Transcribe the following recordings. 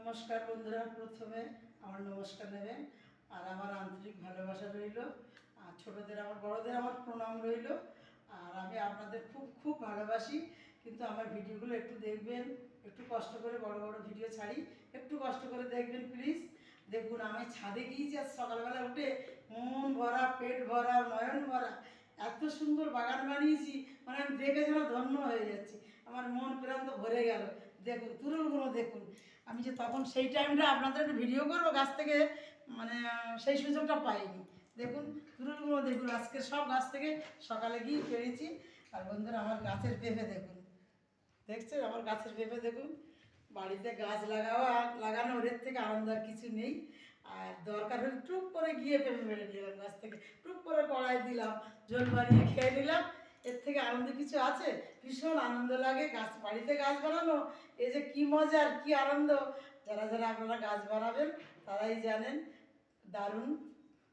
নমস্কার বন্ধুরা, প্রথমে আমার নমস্কার নেবেন আর আমার আন্তরিক ভালোবাসা রইল। আর ছোটদের আমার বড়দের আমার প্রণাম রইল। আর আমি আপনাদের খুব খুব ভালোবাসি, কিন্তু আমার ভিডিওগুলো একটু দেখবেন, একটু কষ্ট করে বড় বড় ভিডিও ছাড়ি, একটু কষ্ট করে দেখবেন প্লিজ। দেখুন আমি ছাদে গিয়েছি আজ সকালবেলা উঠে, মন ভরা, পেট ভরা, নয়ন ভরা, এত সুন্দর বাগান বানিয়েছি, মানে আমি দেখে যেন ধন্য হয়ে যাচ্ছি। আমার মন প্রাণ তো ভরে গেল। দেখুন তুরুলগুলো দেখুন, আমি যে তখন সেই টাইমটা আপনাদের একটু ভিডিও করবো গাছ থেকে, মানে সেই সুযোগটা পাইনি। দেখুন তুরুলগুলো দেখুন, আজকে সব গাছ থেকে সকালে গিয়ে পেরেছি। আর বন্ধুরা আমার গাছের পেঁপে দেখুন, দেখছেন আমার গাছের পেঁপে দেখুন। বাড়িতে গাছ লাগানোর এর থেকে আনন্দ আর কিছু নেই। আর দরকার হলে টুক করে গিয়ে পেঁপে মেরে নিলাম গাছ থেকে, টুক করে কড়াই দিলাম, জল বানিয়ে খেয়ে নিলাম। এর থেকে আনন্দ কিছু আছে? ভীষণ আনন্দ লাগে গাছ, বাড়িতে গাছ বানানো এই যে কী মজা আর কী আনন্দ। যারা যারা আপনারা গাছ বানাবেন তারাই জানেন, দারুণ।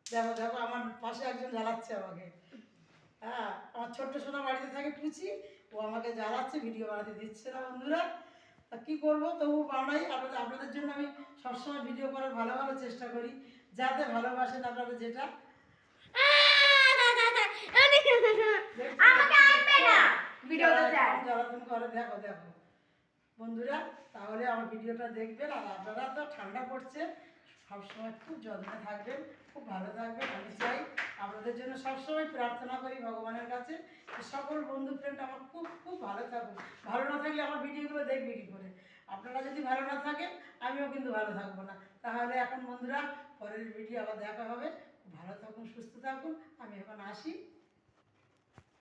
দেখো দেখো আমার পাশে একজন জ্বালাচ্ছে আমাকে। হ্যাঁ, আমার ছোট্ট সোনা বাড়িতে থাকে পুচি, ও আমাকে জ্বালাচ্ছে, ভিডিও বানাতে দিচ্ছে না বন্ধুরা। তা কী করবো, তবু বানাই। আপনাদের জন্য আমি সবসময় ভিডিও করার ভালো ভালো চেষ্টা করি, যাতে ভালোবাসেন আপনারা। যেটা জ্বালাতন করে, দেখো দেখো বন্ধুরা। তাহলে আমার ভিডিওটা দেখবেন। আর আপনারা তো ঠান্ডা পড়ছে, সবসময় খুব যত্নে থাকবেন, খুব ভালো থাকবেন। আমি চাই আপনাদের জন্য সবসময় প্রার্থনা করি ভগবানের কাছে, সকল বন্ধু ফ্রেন্ড আমার খুব খুব ভালো থাকুন। ভালো না থাকলে আমার ভিডিওগুলো দেখবে কী করে? আপনারা যদি ভালো না থাকেন আমিও কিন্তু ভালো থাকবো না। তাহলে এখন বন্ধুরা পরের ভিডিও আবার দেখা হবে। ভালো থাকুন, সুস্থ থাকুন। আমি এখন আসি।